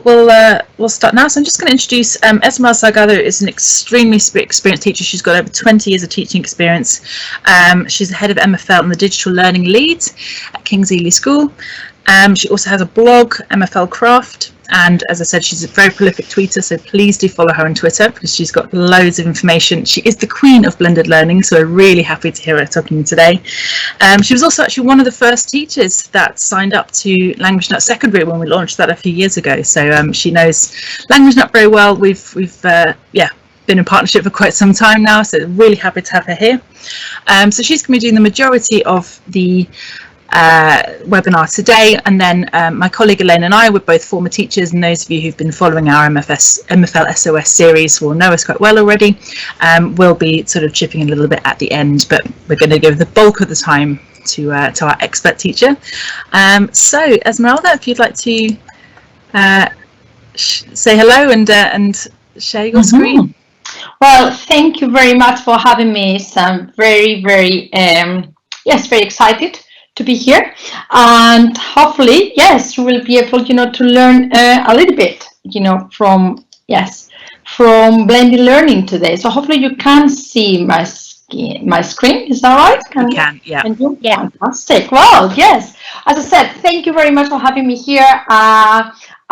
we'll start now. So I'm just going to introduce Esmeralda Salgado is an extremely experienced teacher. She's got over 20 years of teaching experience. She's the head of MFL and the digital learning lead at King's Ely School. She also has a blog, MFL Craft, and as I said, she's a very prolific tweeter, so please do follow her on Twitter because she's got loads of information. She is the queen of blended learning, so we're really happy to hear her talking today. She was also actually one of the first teachers that signed up to Languagenut Secondary when we launched that a few years ago, so she knows Languagenut very well. We've been in partnership for quite some time now, so really happy to have her here. So she's going to be doing the majority of the webinar today, and then my colleague Elaine and I, we're both former teachers, and those of you who've been following our MFL SOS series will know us quite well already. We'll be sort of chipping in a little bit at the end, but we're going to give the bulk of the time to our expert teacher. So Esmeralda, if you'd like to say hello and share your screen. Well, thank you very much for having me. So I'm very, very excited to be here, and hopefully, yes, we will be able, to learn a little bit, from blended learning today. So hopefully you can see my screen. Is that right? You can, yeah. Can you? Yeah, fantastic. Well, yes. As I said, thank you very much for having me here.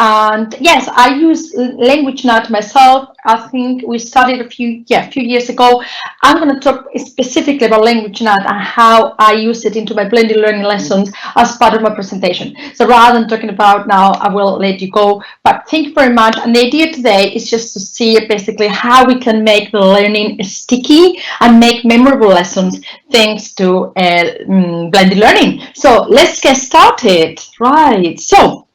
And yes, I use Languagenut myself. I think we started a few years ago. I'm going to talk specifically about Languagenut and how I use it into my blended learning lessons as part of my presentation. So rather than talking about now, I will let you go. But thank you very much. And the idea today is just to see basically how we can make the learning sticky and make memorable lessons thanks to blended learning. So let's get started. Right. So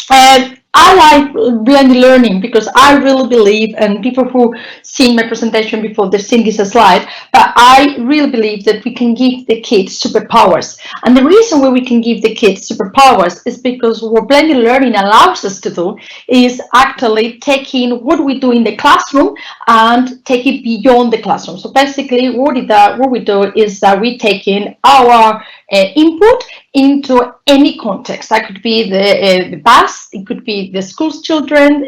I like blended learning because I really believe, and people who seen my presentation before, they've seen this slide, but I really believe that we can give the kids superpowers. And the reason why we can give the kids superpowers is because what blended learning allows us to do is actually taking what we do in the classroom and take it beyond the classroom. So basically what we do is that we take in our input into any context. That could be the bus, it could be the school's children,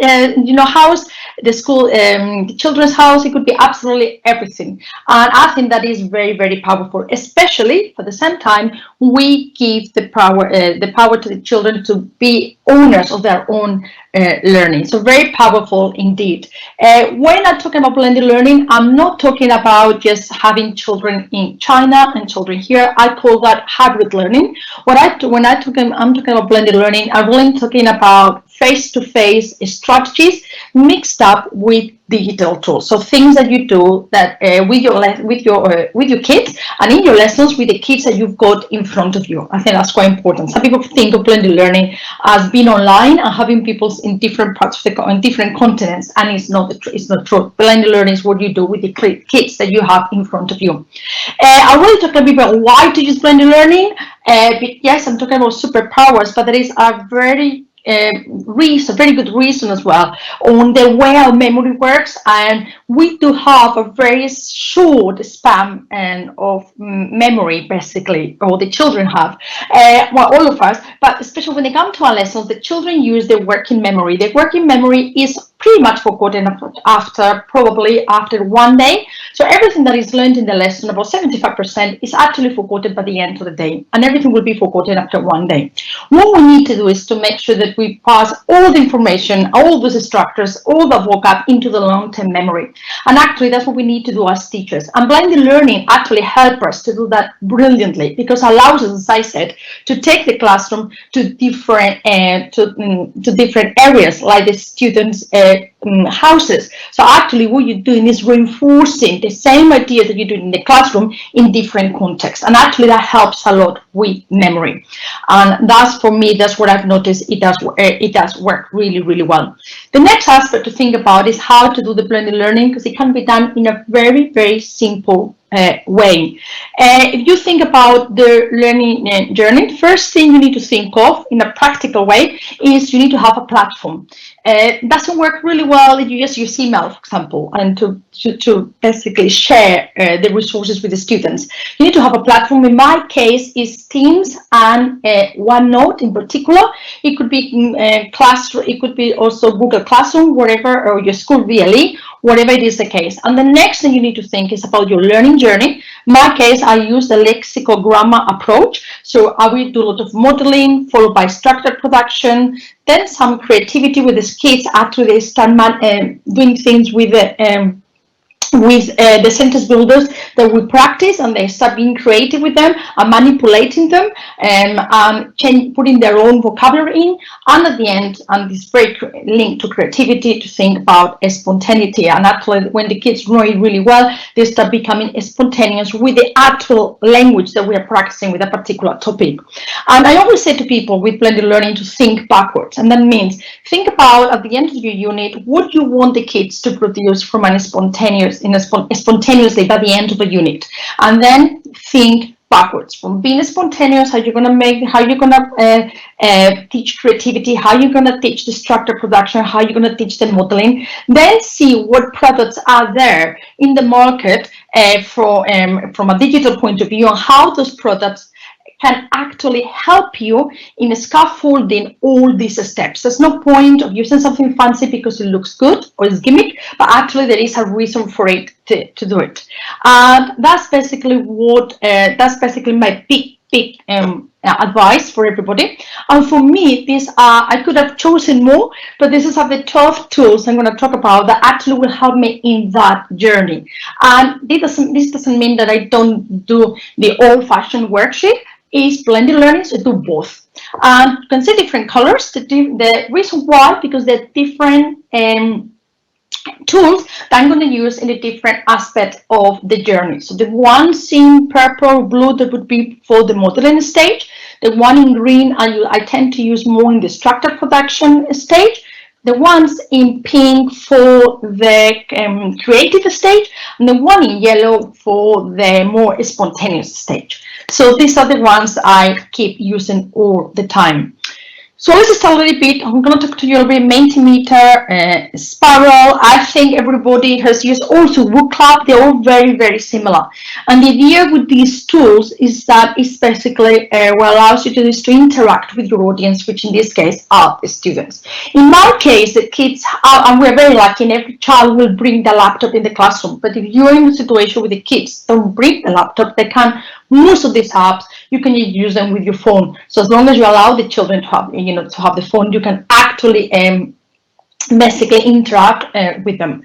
house, the school, the children's house. It could be absolutely everything. And I think that is very, very powerful. Especially for the same time, we give the power to the children to be owners of their own learning. So very powerful indeed. When I'm talking about blended learning, I'm not talking about just having children in China and children here. I call that hybrid learning. I'm talking about blended learning, I'm really talking about face-to-face strategies mixed up with digital tools. So things that you do that with your kids and in your lessons with the kids that you've got in front of you. I think that's quite important. Some people think of blended learning as being online and having people in different parts of in different continents, and it's not true. Blended learning is what you do with the kids that you have in front of you. I will talk a bit about why to use blended learning. Yes, I'm talking about superpowers, but there is a very good reason as well on the way our memory works, and we do have a very short span of memory, basically, or the children have, all of us, but especially when they come to our lessons, the children use their working memory. The working memory is pretty much forgotten after 1 day. So everything that is learned in the lesson, about 75%, is actually forgotten by the end of the day, and everything will be forgotten after 1 day. What we need to do is to make sure that we pass all the information, all those structures, all the vocab into the long-term memory. And actually, that's what we need to do as teachers. And blended learning actually helps us to do that brilliantly, because it allows us, as I said, to take the classroom to different areas, like the students' houses. So actually what you're doing is reinforcing the same idea that you do in the classroom in different contexts, and actually that helps a lot with memory. And that's, for me, that's what I've noticed. It does work really, really well. The next aspect to think about is how to do the blended learning, because it can be done in a very, very simple way. If you think about the learning journey, first thing you need to think of in a practical way is you need to have a platform. doesn't work really well if you just use email, for example, and to basically share the resources with the students. You need to have a platform. In my case, is Teams and OneNote in particular. It could be Classroom. It could be also Google Classroom, whatever, or your school VLE, whatever it is the case. And the next thing you need to think is about your learning journey. In my case, I use the lexicogrammar approach. So I will do a lot of modeling, followed by structured production, then some creativity with the kids after they start doing things with the sentence builders that we practice, and they start being creative with them and manipulating them and putting their own vocabulary in. And at the end, and this very linked to creativity, to think about spontaneity. And actually, when the kids know it really well, they start becoming spontaneous with the actual language that we are practicing with a particular topic. And I always say to people with blended learning to think backwards, and that means think about at the end of your unit what you want the kids to produce from a spontaneously by the end of the unit, and then think backwards from being spontaneous. How you're going to teach creativity, how you're going to teach the structured production, how you're going to teach the modeling. Then see what products are there in the market from a digital point of view, and how those products can actually help you in scaffolding all these steps. There's no point of using something fancy because it looks good or it's gimmick, but actually there is a reason for it to do it. And that's basically my big advice for everybody. And for me, these are, I could have chosen more, but this is the 12 tools I'm going to talk about that actually will help me in that journey. And this doesn't mean that I don't do the old-fashioned worksheet. Is blended learning, so do both. And you can see different colors. The reason why, because they're different tools that I'm going to use in a different aspect of the journey. So the ones in purple or blue, that would be for the modeling stage. The one in green, I tend to use more in the structured production stage. The ones in pink for the creative stage, and the one in yellow for the more spontaneous stage. So these are the ones I keep using all the time. So let's start a little bit. I'm going to talk to you a little bit Mentimeter, Spiral. I think everybody has used also Wood Club. They're all very, very similar. And the idea with these tools is that it's basically what allows you to do is to interact with your audience, which in this case are the students. In my case, the kids are, and we're very lucky, and every child will bring the laptop in the classroom. But if you're in a situation where the kids don't bring the laptop, they can. Most of these apps, you can use them with your phone. So as long as you allow the children to have, to have the phone, you can actually basically interact with them.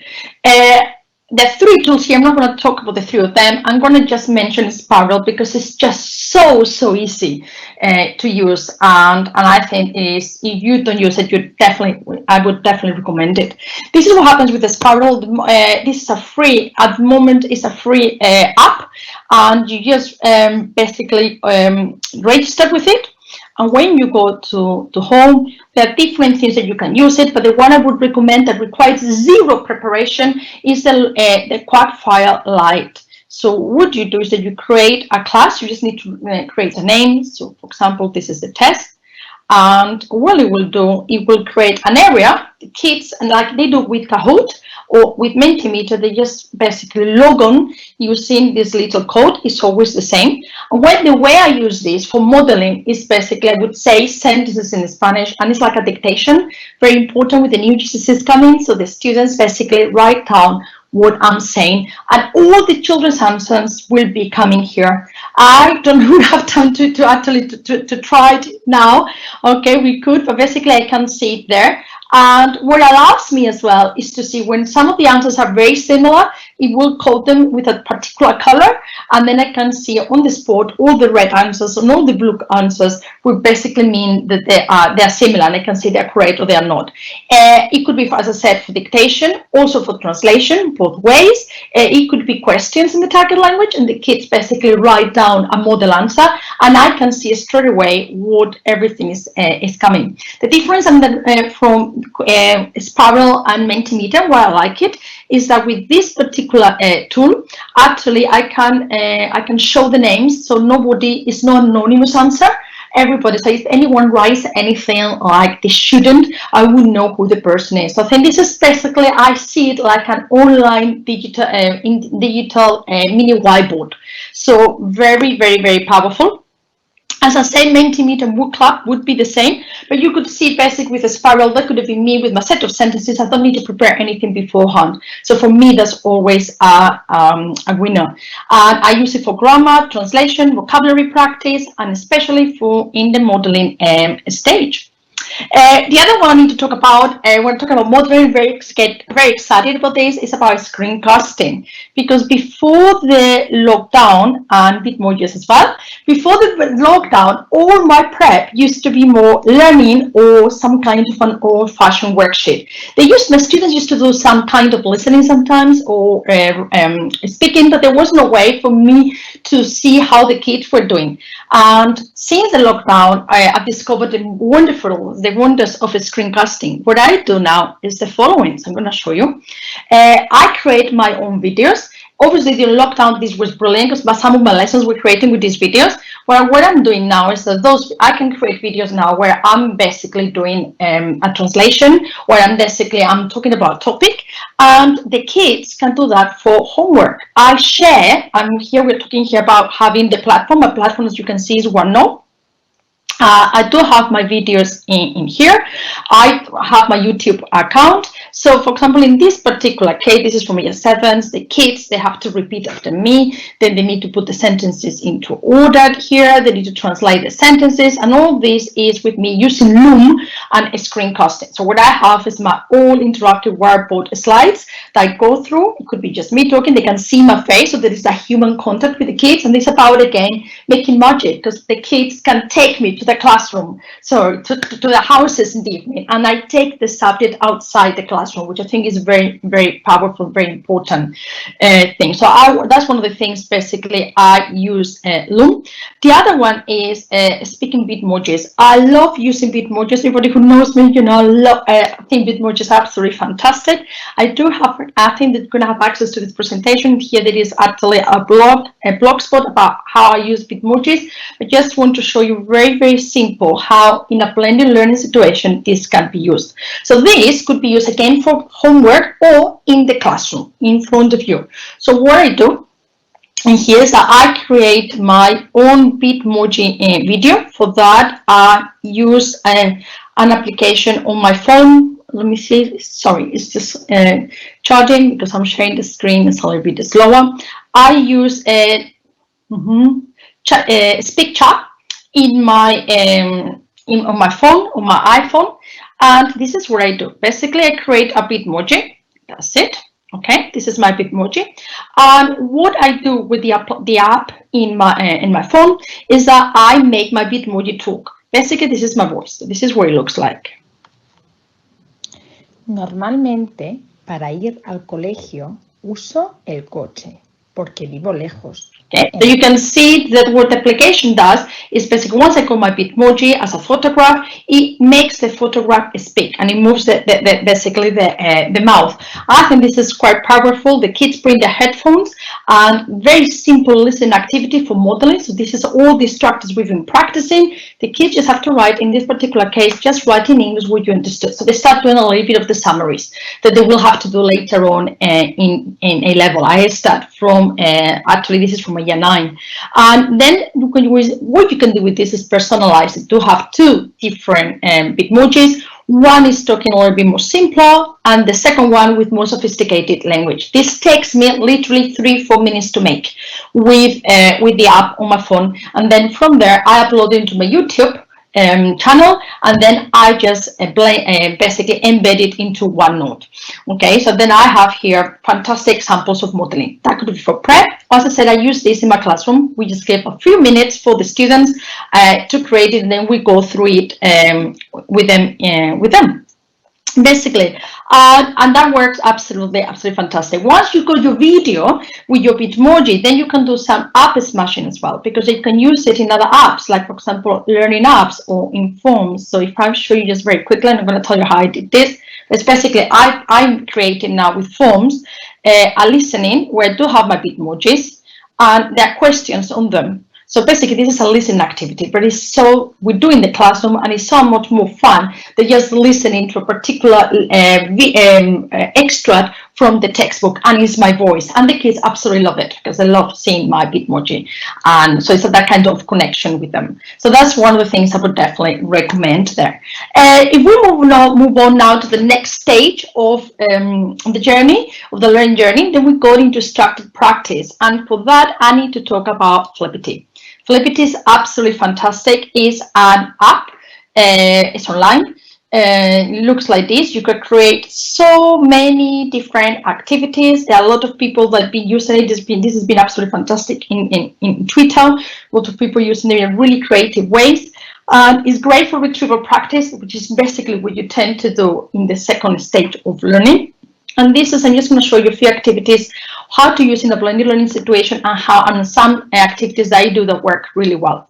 The three tools here, I'm not going to talk about the three of them. I'm going to just mention Spiral because it's just so easy to use, and I think it is. If you don't use it, I would definitely recommend it. This is what happens with the Spiral. This is a free at the moment. It's a free app, and you just basically register with it. And when you go to home, there are different things that you can use it, but the one I would recommend that requires zero preparation is the Quadfile Lite. So what you do is that you create a class. You just need to create a name. So for example, this is the test. And what it will do, it will create an area. The kids, and like they do with Kahoot or with Mentimeter, they just basically log on using this little code. It's always the same. And the way I use this for modeling is basically, I would say sentences in Spanish, and it's like a dictation. Very important with the new GCSEs coming. So the students basically write down what I'm saying, and all the children's answers will be coming here. I don't have time to actually try it now. Okay, we could, but basically I can see it there. And what allows me as well is to see when some of the answers are very similar, it will code them with a particular color, and then I can see on the spot all the red answers and all the blue answers will basically mean that they are similar, and I can see they're correct or they are not. It could be, as I said, for dictation, also for translation, both ways. It could be questions in the target language, and the kids basically write down a model answer, and I can see straight away what everything is coming. The difference from Spiral and Mentimeter, why I like it, is that with this particular tool, actually I can show the names, so nobody is no anonymous answer. everybody. So if anyone writes anything like they shouldn't, I would know who the person is. So I think this is basically, I see it like an online digital mini whiteboard. So very, very, very powerful. As I say, Mentimeter and Book Club would be the same, but you could see basically with a spiral. That could have been me with my set of sentences. I don't need to prepare anything beforehand. So for me, that's always a winner. And I use it for grammar, translation, vocabulary practice, and especially for in the modeling stage. The other one I need to talk about, when talking about modeling, very excited about this, is about screencasting. Because before the lockdown, and Bitmojis as well, before the lockdown, all my prep used to be more learning or some kind of an old-fashioned worksheet. My students used to do some kind of listening sometimes or speaking, but there was no way for me to see how the kids were doing. And since the lockdown, I've discovered the wonders of screencasting. What I do now is the following. So I'm going to show you. I create my own videos. Obviously, during lockdown, this was brilliant because some of my lessons were creating with these videos. Well, what I'm doing now is that I can create videos now where I'm basically doing a translation, where I'm talking about a topic, and the kids can do that for homework. I share, and here we're talking here about having the platform. My platform, as you can see, is OneNote. I do have my videos in here. I have my YouTube account. So, for example, in this particular case, this is from year 7s. The kids, they have to repeat after me. Then they need to put the sentences into order here. They need to translate the sentences. And all this is with me using Loom and screencasting. So what I have is my all interactive whiteboard slides that I go through. It could be just me talking. They can see my face. So there is a human contact with the kids. And it's about, again, making magic, because the kids can take me to the classroom, so to the houses in the evening, and I take the subject outside the classroom, which I think is very, very powerful, very important thing. So that's one of the things basically I use Loom. The other one is speaking Bitmojis. I love using Bitmojis. Everybody who knows me, I think Bitmojis is absolutely fantastic. I think that you're going to have access to this presentation. Here there is actually a blog spot about how I use Bitmojis. I just want to show you very, very simple how in a blended learning situation this can be used. So this could be used again for homework or in the classroom in front of you. So what I do, and here's that I create my own Bitmoji video. For that, I use an application on my phone. Let me see. Sorry, it's just charging because I'm sharing the screen. It's a little bit slower. I use Speak Chat on my phone, on my iPhone, and this is what I do. Basically, I create a Bitmoji. That's it. Okay, this is my Bitmoji. And what I do with the app in my phone is that I make my Bitmoji talk. Basically, this is my voice. This is what it looks like. Normalmente, para ir al colegio, uso el coche, porque vivo lejos. Okay, so you can see that what the application does is basically once I call my Bitmoji as a photograph, it makes the photograph speak and it moves basically the mouth. I think this is quite powerful. The kids bring their headphones and very simple listening activity for modeling. So this is all the structures we've been practicing. The kids just have to write, in this particular case, just write in English what you understood. So they start doing a little bit of the summaries that they will have to do later on in A level. I start from, actually this is from a year 9. And then what you can do with this is personalize it. You have two different Bitmojis. One is talking a little bit more simpler, and the second one with more sophisticated language. This takes me literally 3-4 minutes to make with the app on my phone, and then from there I upload it into my YouTube channel, and then I just basically embed it into OneNote. Okay, so then I have here fantastic examples of modeling. That could be for prep. As I said, I use this in my classroom. We just give a few minutes for the students to create it, and then we go through it with them. Basically, and that works absolutely fantastic. Once you got your video with your Bitmoji, then you can do some app smashing as well, because you can use it in other apps, like for example, learning apps or in forms. So if I show you just very quickly, and I'm going to tell you how I did this. It's basically I'm creating now with forms a listening where I do have my Bitmojis, and there are questions on them. So basically, this is a listening activity, but it's so we do in the classroom, and it's so much more fun than just listening to a particular extract from the textbook, and it's my voice, and the kids absolutely love it because they love seeing my Bitmoji, and so it's that kind of connection with them. So that's one of the things I would definitely recommend there. If we move on now to the next stage of the journey, of the learning journey, then we go into structured practice, and for that I need to talk about Flippity. Flippity is absolutely fantastic. It's an app. It's online. It looks like this. You could create so many different activities. There are a lot of people that have been using it. This has been absolutely fantastic in Twitter. A lot of people using it in really creative ways. It's great for retrieval practice, which is basically what you tend to do in the second stage of learning. And this is, I'm just going to show you a few activities, how to use in a blended learning situation, and some activities that I do that work really well.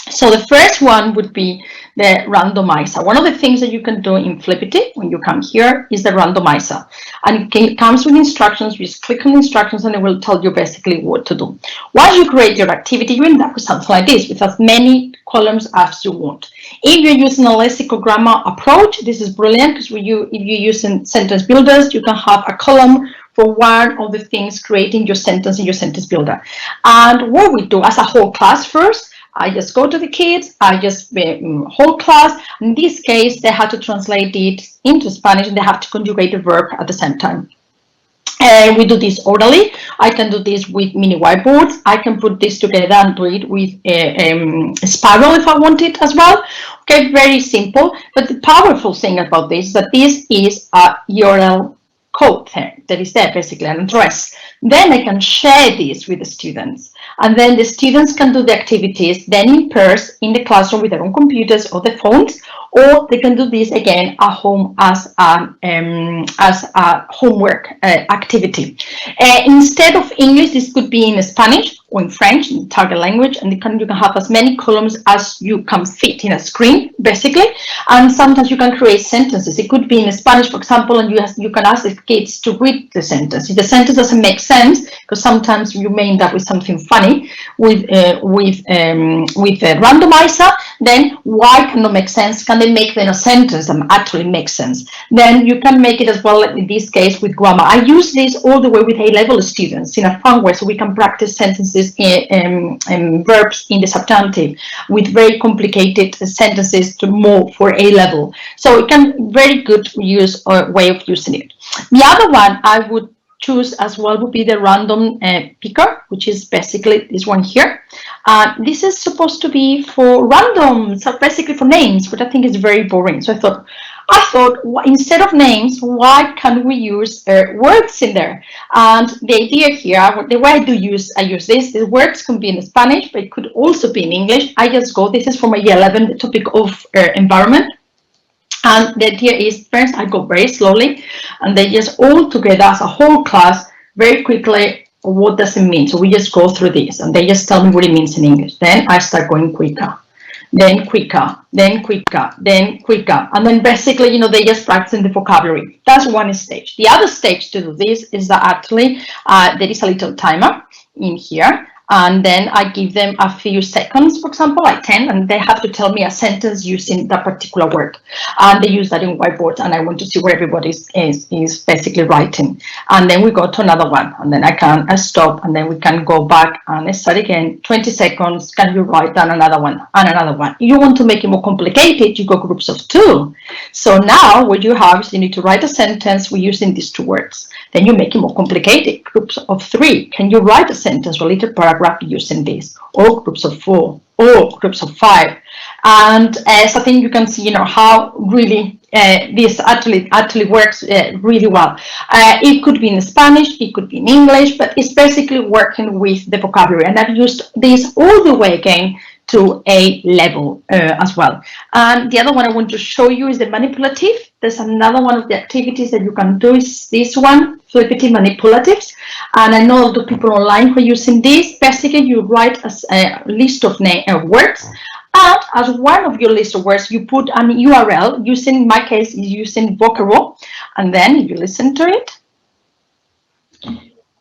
So the first one would be the randomizer. One of the things that you can do in Flippity when you come here is the randomizer, and it comes with instructions. You just click on instructions and it will tell you basically what to do. Once you create your activity, you end up with something like this, with as many columns as you want. If you're using a lexicogrammar approach, this is brilliant, because if you're using sentence builders, you can have a column for one of the things creating your sentence in your sentence builder. And what we do as a whole class first, I just go to the kids, I just whole class. In this case, they have to translate it into Spanish, and they have to conjugate the verb at the same time. We do this orally. I can do this with mini whiteboards. I can put this together and do it with a spiral if I want it as well. Okay, very simple. But the powerful thing about this is that this is a URL code thing that is there, basically an address. Then I can share this with the students, and then the students can do the activities then in pairs in the classroom with their own computers or their phones, or they can do this again at home as a homework activity. Instead of English, this could be in Spanish or in French, in target language, and you can have as many columns as you can fit in a screen, basically. And sometimes you can create sentences. It could be in Spanish, for example, and you can ask the kids to read the sentence. If the sentence doesn't make sense, because sometimes you may end up with something funny with a randomizer, then why cannot make sense? Can they make then a sentence that actually makes sense? Then you can make it as well, in this case, with grammar. I use this all the way with A-level students in a fun way, so we can practice sentences and verbs in the subjunctive with very complicated sentences to more for A-level. So it can very good use or way of using it. The other one I would choose as well would be the random picker, which is basically this one here. This is supposed to be for random, so basically for names, but I think it's very boring. So I thought instead of names, why can't we use words in there? And the idea here, the way I use this, the words can be in Spanish, but it could also be in English. I just go, this is for my year 11, the topic of environment. And the idea is, first I go very slowly, and they just all together as a whole class, very quickly, what does it mean? So we just go through this, and they just tell me what it means in English. Then I start going quicker, then quicker, then quicker, then quicker. And then basically, they just practicing the vocabulary. That's one stage. The other stage to do this is that actually there is a little timer in here. And then I give them a few seconds, for example, like 10, and they have to tell me a sentence using that particular word. And they use that in whiteboards, and I want to see where everybody is basically writing. And then we go to another one, and then I stop, and then we can go back and start again. 20 seconds, can you write down another one and another one? If you want to make it more complicated, you go groups of 2. So now what you have is you need to write a sentence using these 2 words. Then you make it more complicated. Groups of 3. Can you write a sentence or a little paragraph using this? Or groups of 4. Or groups of 5. And so I think you can see, how really this actually works really well. It could be in Spanish, it could be in English, but it's basically working with the vocabulary. And I've used this all the way again to A-level as well. And the other one I want to show you is the manipulative. There's another one of the activities that you can do is this one, Flippity Manipulatives. And I know the people online who are using this. Basically, you write a list of words. And as one of your list of words, you put an URL using, in my case, using Vocaro. And then you listen to it.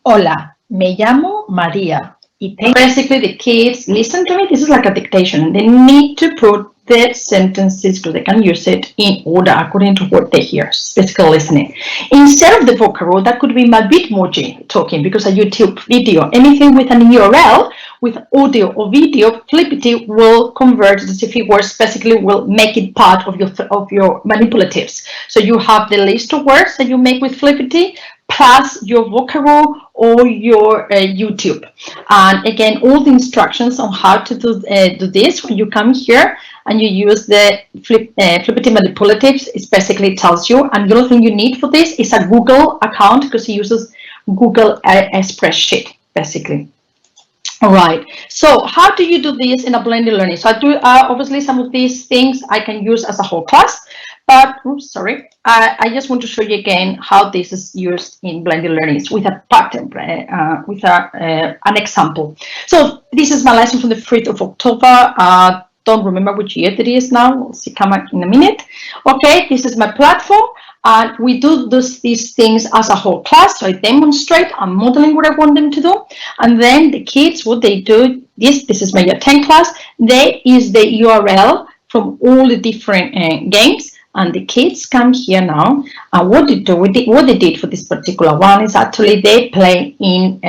Hola, me llamo María. Basically, the kids listen to me. This is like a dictation. They need to put the sentences so they can use it in order according to what they hear. Basically listening. Instead of the vocabulary, that could be my Bitmoji talking, because a YouTube video, anything with an URL with audio or video, Flipgrid will convert the specific words, basically will make it part of your manipulatives. So you have the list of words that you make with Flipgrid plus your vocabulary or your YouTube. And again, all the instructions on how to do this when you come here and you use the Flipgrid Manipulatives, it basically tells you. And the other thing you need for this is a Google account, because it uses Google spreadsheet, basically. All right, so how do you do this in a blended learning? So I do obviously some of these things I can use as a whole class, but oops, sorry, I just want to show you again how this is used in blended learning with a pattern, with an example. So this is my lesson from the 3rd of October. Don't remember which year it is now. We'll see come back in a minute. Okay, this is my platform. And we do these things as a whole class. So I demonstrate, I'm modeling what I want them to do. And then the kids, what they do, this is my year 10 class. There is the URL from all the different games. And the kids come here now. And what they do, what they did for this particular one is actually they play in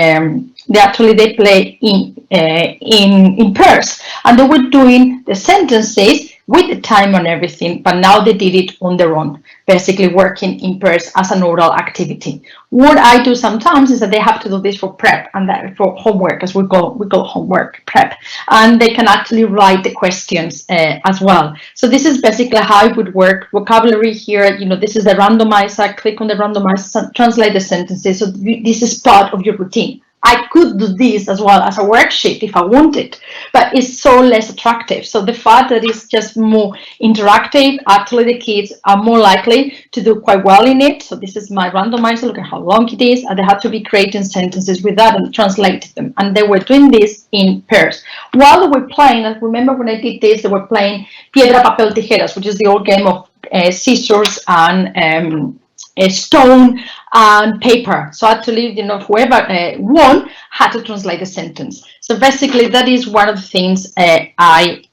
in pairs, and they were doing the sentences with the time and everything, but now they did it on their own, basically working in pairs as an oral activity. What I do sometimes is that they have to do this for prep and that for homework, as we call homework prep, and they can actually write the questions as well. So this is basically how it would work. Vocabulary here, you know, this is the randomizer. Click on the randomizer, translate the sentences. So this is part of your routine. I could do this as well as a worksheet if I wanted, but it's so less attractive. So the fact that it's just more interactive, actually the kids are more likely to do quite well in it. So this is my randomizer. Look at how long it is, and they have to be creating sentences with that and translate them. And they were doing this in pairs. While they were playing, and remember when I did this, they were playing Piedra, Papel, Tijeras, which is the old game of scissors and a stone and paper. So actually, you know, whoever won had to translate the sentence. So basically, that is one of the things I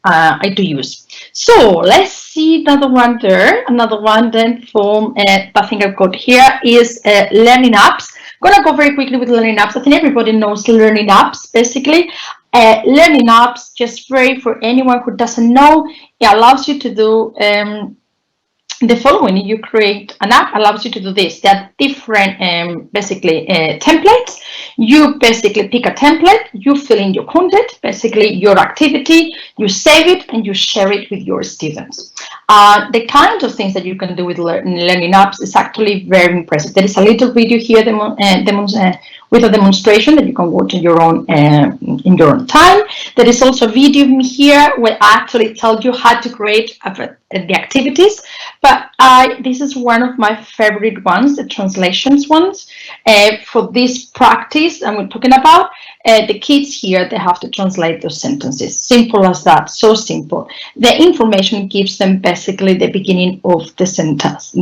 do use. So let's see another one there. Another one then from I think I've got here is learning apps. I'm gonna go very quickly with learning apps. I think everybody knows learning apps. Basically, learning apps, just for anyone who doesn't know, it allows you to do the following. You create an app, allows you to do this. There are different basically templates. You basically pick a template, you fill in your content, basically your activity, you save it and you share it with your students. The kind of things that you can do with learning apps is actually very impressive. There is a little video here with a demonstration that you can watch in your own time. There is also a video here where I actually tell you how to create the activities. But this is one of my favorite ones, the translations ones. For this practice, and we're talking about the kids here, they have to translate those sentences. Simple as that, so simple. The information gives them basically the beginning of the sentence.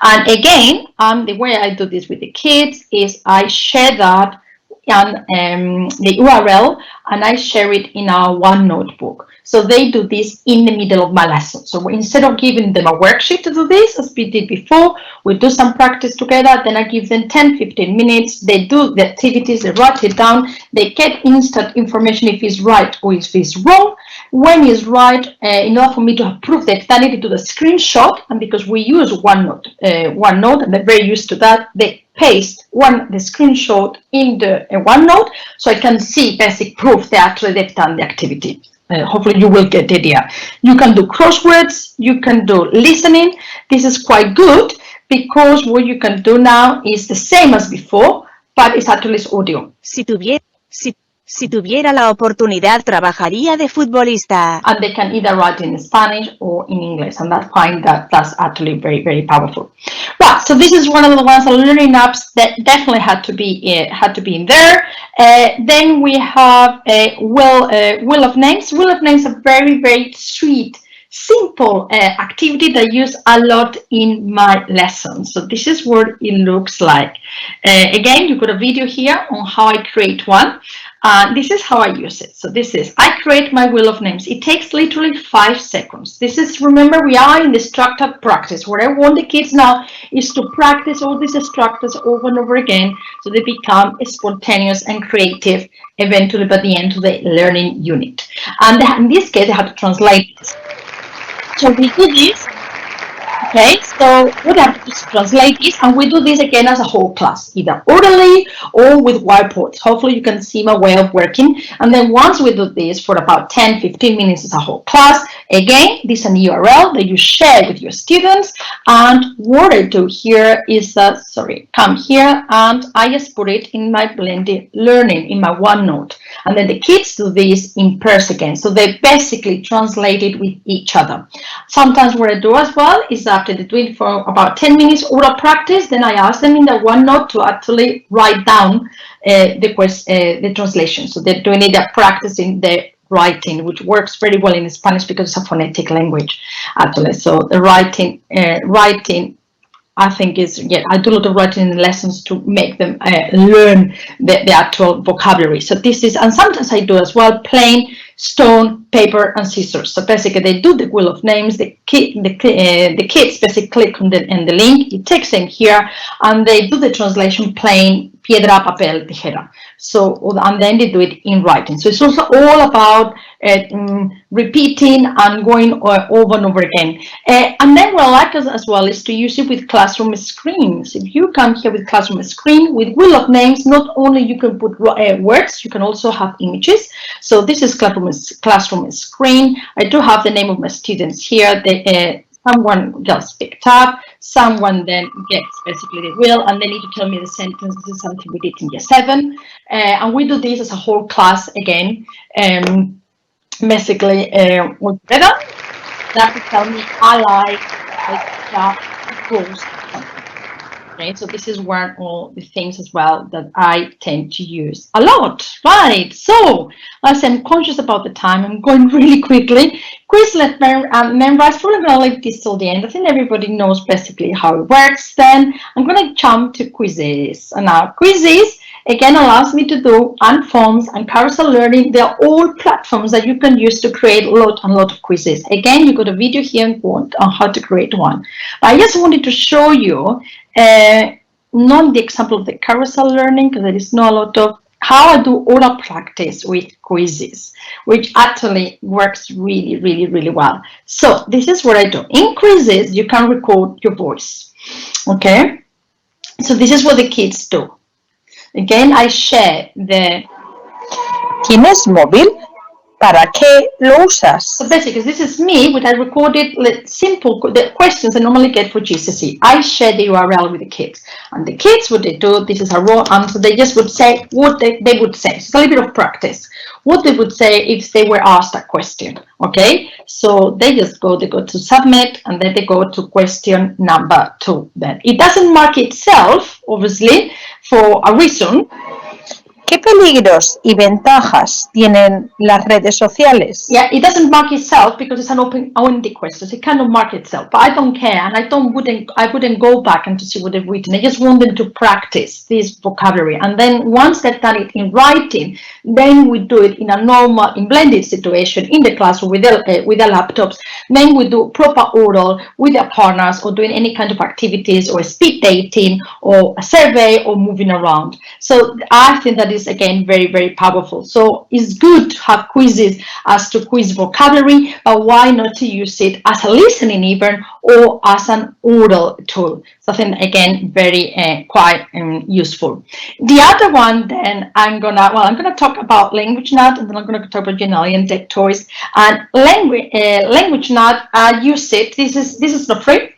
And again, the way I do this with the kids is I share that and the URL, and I share it in our OneNote book. So they do this in the middle of my lesson. So instead of giving them a worksheet to do this, as we did before, we do some practice together, then I give them 10-15 minutes, they do the activities, they write it down, they get instant information if it's right or if it's wrong. When it's right, in order for me to approve that, I need to do the screenshot, and because we use OneNote, and they're very used to that, they paste the screenshot in the OneNote, so I can see basic proof that actually they've done the activity. Hopefully you will get the idea. You can do crosswords, you can do listening. This is quite good because what you can do now is the same as before, but it's actually audio. Si tuviera la oportunidad, trabajaría de futbolista. And they can either write in Spanish or in English, and I find that's actually very, very powerful. Right, so this is one of the ones, the learning apps that definitely had to be in there. Then we have Wheel of Names. Wheel of Names are very, very sweet, simple activity that I use a lot in my lessons. So this is what it looks like. Again, you got a video here on how I create one. This is how I use it. So this is, I create my wheel of names. It takes literally 5 seconds. This is, remember, we are in the structured practice. What I want the kids now is to practice all these structures over and over again so they become spontaneous and creative eventually by the end of the learning unit. And in this case, I have to translate this. So we do this. Okay, so we have to translate this, and we do this again as a whole class, either orally or with whiteboards. Hopefully you can see my way of working. And then once we do this for about 10-15 minutes as a whole class, again, this is an URL that you share with your students. And what I do here is, come here, and I just put it in my blended learning, in my OneNote. And then the kids do this in pairs again. So they basically translate it with each other. Sometimes what I do as well is after they do it for about 10 minutes oral practice, then I ask them in the OneNote to actually write down the translation. So they're doing it, they're practicing the writing, which works very well in Spanish because it's a phonetic language, actually. So the writing, I think is, I do a lot of writing in lessons to make them learn the actual vocabulary. So this is, and sometimes I do as well, plain stone, paper, and scissors. So basically they do the wheel of names, the kids basically click on the link, it takes them here, and they do the translation plain, piedra, papel, tijera. So, and then they do it in writing. So it's also all about repeating and going over and over again. And then what I like as well is to use it with classroom screens. If you come here with classroom screen, with wheel of names, not only you can put words, you can also have images. So this is classroom screen. I do have the name of my students here. Someone just picked up, someone then gets basically the wheel, and they need to tell me the sentence. This is something we did in year 7. And we do this as a whole class again, basically all together. That will tell me I like goals. Okay, so this is one of the things as well that I tend to use a lot, right? So as I'm conscious about the time, I'm going really quickly. Quizlet memorize, probably going to leave this till the end. I think everybody knows basically how it works. Then I'm going to jump to quizzes. And now quizzes, again, allows me to do and forms and carousel learning. They're all platforms that you can use to create a lot of quizzes. Again, you got a video here on how to create one. I just wanted to show you not the example of the carousel learning, because there is not a lot of how I do oral practice with quizzes, which actually works really, really, really well. So this is what I do. In quizzes, you can record your voice. Okay, so this is what the kids do. Again, I share the... ¿Tienes móvil? ¿Para qué lo usas? So basically, this is me, but I recorded simple the questions I normally get for GCSE. I share the URL with the kids. And the kids, what they do, this is a raw answer, they just would say what they would say. It's a little bit of practice. What they would say if they were asked a question, okay? So they just go, they go to submit, and then they go to question number 2. Then it doesn't mark itself, obviously, for a reason. ¿Qué peligros y ventajas tienen las redes sociales? Yeah, it doesn't mark itself because it's an open-ended question. So it cannot mark itself. But I don't care, and I wouldn't go back and to see what they've written. I just want them to practice this vocabulary, and then once they've done it in writing, then we do it in a normal, in blended situation in the classroom with their laptops. Then we do proper oral with their partners, or doing any kind of activities, or speed dating, or a survey, or moving around. So I think that is again very, very powerful. So it's good to have quizzes as to quiz vocabulary, but why not to use it as a listening even, or as an oral tool? So I think again very quite useful. The other one, then I'm gonna talk about Languagenut, and then I'm gonna talk about generally and tech toys. And Languagenut, I use it. This is not free,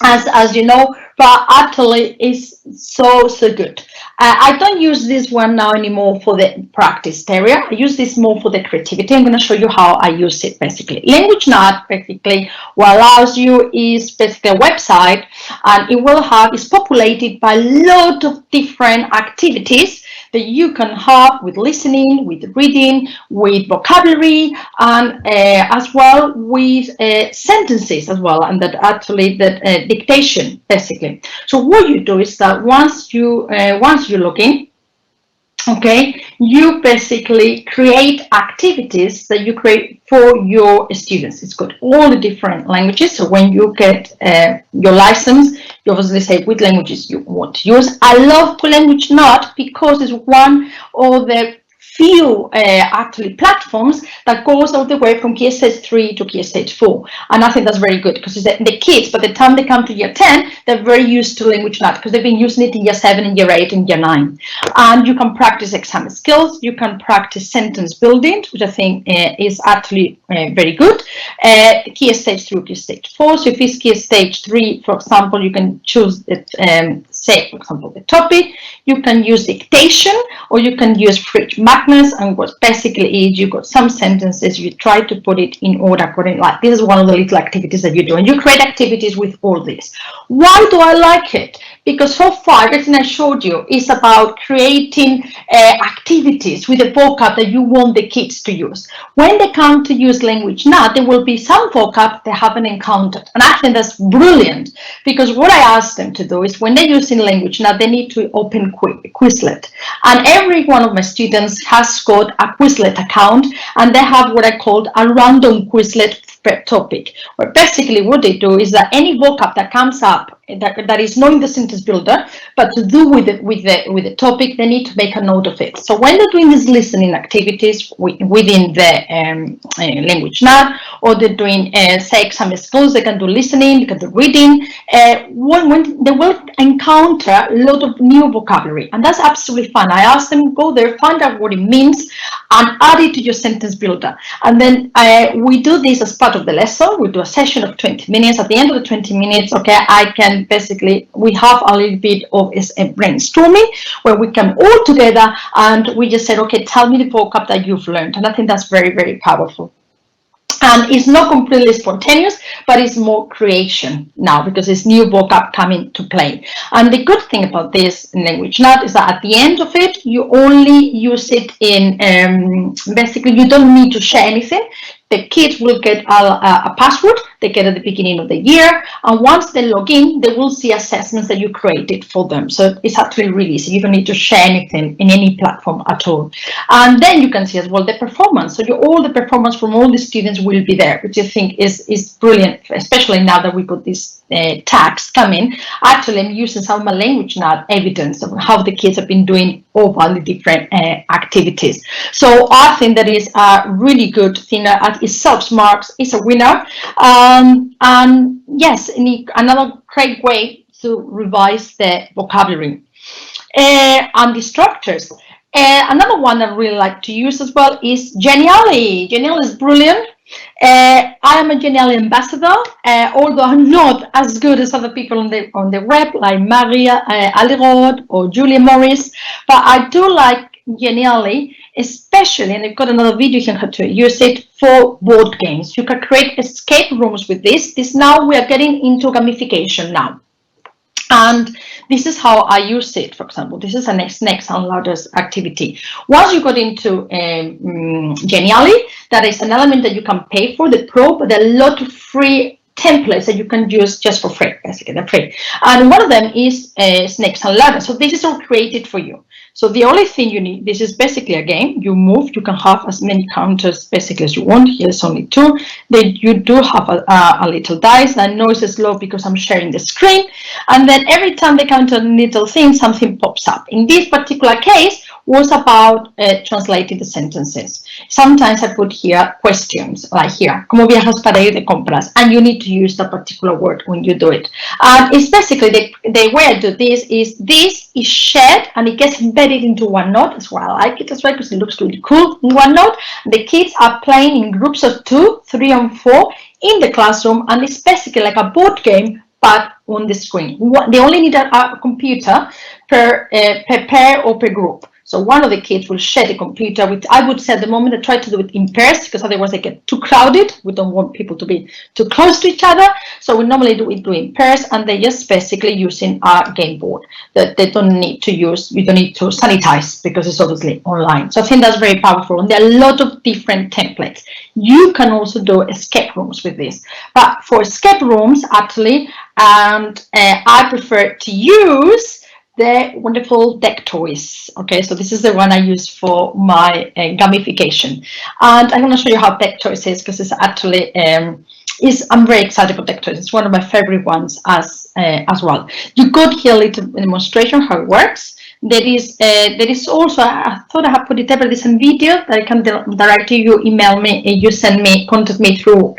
as you know, but actually is so good. I don't use this one now anymore for the practice area. I use this more for the creativity. I'm going to show you how I use it basically. Languagenut basically what allows you is basically a website, and it will have, is populated by a lot of different activities that you can have with listening, with reading, with vocabulary, and as well with sentences as well, and that actually that dictation basically. So what you do is that once you log in, okay, you basically create activities that you create for your students. It's got all the different languages. So when you get your license, you obviously say which languages you want to use. I love Languagenut because it's one of the few actually platforms that goes all the way from Key Stage 3 to Key Stage 4. And I think that's very good because the kids, by the time they come to year 10, they're very used to Languagenut because they've been using it in year 7, and year 8, and year 9. And you can practice exam skills, you can practice sentence building, which I think is actually very good. Key Stage 3, Key Stage 4. So if it's Key Stage 3, for example, you can choose it, say, for example, the topic. You can use dictation, or you can use fridge magnets, and what basically is, you got some sentences, you try to put it in order according, like this is one of the little activities that you do, and you create activities with all this. Why do I like it? Because so far everything I showed you is about creating activities with the vocab that you want the kids to use. When they come to use Languagenut, there will be some vocab they haven't encountered, and I think that's brilliant, because what I ask them to do is when they're using Languagenut, they need to open Quizlet, and every one of my students has got a Quizlet account, and they have what I called a random Quizlet per topic, where basically what they do is that any vocab that comes up that is not in the sentence builder, but to do with the topic, they need to make a note of it. So when they're doing these listening activities within the Languagenut, or they're doing say exam skills, they can do listening, they can do reading. When they will encounter a lot of new vocabulary, and that's absolutely fun. I ask them, go there, find out what it means, and add it to your sentence builder. And then we do this as part of the lesson. We do a session of 20 minutes. At the end of the 20 minutes, okay, I can basically, we have a little bit of a brainstorming where we come all together and we just said, okay, tell me the vocab that you've learned. And I think that's very, very powerful. And it's not completely spontaneous, but it's more creation now because it's new vocab coming to play. And the good thing about this in Languagenut is that at the end of it, you only use it in, basically you don't need to share anything. The kids will get a password they get at the beginning of the year, and once they log in, they will see assessments that you created for them. So it's actually really easy. You don't need to share anything in any platform at all. And then you can see as well the performance. So all the performance from all the students will be there, which I think is brilliant, especially now that we got these tags coming. Actually, I'm using some of my Languagenut evidence of how the kids have been doing over the different activities. So I think that is a really good thing. It self-marks, it's a winner. And yes, another great way to revise the vocabulary and the structures. Another one I really like to use as well is Genially. Genially is brilliant. I am a Genially ambassador, although I'm not as good as other people on the web, like Maria Alirod or Julia Morris, but I do like Genially, especially, and I've got another video here how to use it for board games. You can create escape rooms with this. Now we are getting into gamification now. And this is how I use it. For example, this is a snakes and ladders activity. Once you got into Genially, that is an element that you can pay for, the pro, but there are a lot of free templates that you can use just for free. Basically, they're free. And one of them is snakes and ladders. So this is all created for you. So the only thing you need, this is basically a game. You move, you can have as many counters basically as you want. Here's only 2. Then you do have a little dice. I know it's slow because I'm sharing the screen. And then every time they count a little thing, something pops up. In this particular case, was about translating the sentences. Sometimes I put here questions, like here, ¿Cómo viajas para ir de compras? And you need to use that particular word when you do it. And it's basically the way I do this is shared and it gets embedded into OneNote. That's why I like it as well, because it looks really cool in OneNote. The kids are playing in groups of 2, 3, and 4 in the classroom, and it's basically like a board game but on the screen. They only need a computer per pair or per group. So one of the kids will share the computer, which I would say at the moment I try to do it in pairs because otherwise they get too crowded. We don't want people to be too close to each other. So we normally do it in pairs, and they're just basically using our game board that they don't need to use. You don't need to sanitize because it's obviously online. So I think that's very powerful. And there are a lot of different templates. You can also do escape rooms with this. But for escape rooms, actually, I prefer to use the wonderful deck toys. Okay, so this is the one I use for my gamification, and I'm going to show you how deck toys is, because it's actually I'm very excited for deck toys. It's one of my favorite ones as well. You got here a little demonstration how it works. There is also, I thought I have put it there, but there's a video that I can direct to you. Email me, you send me, contact me through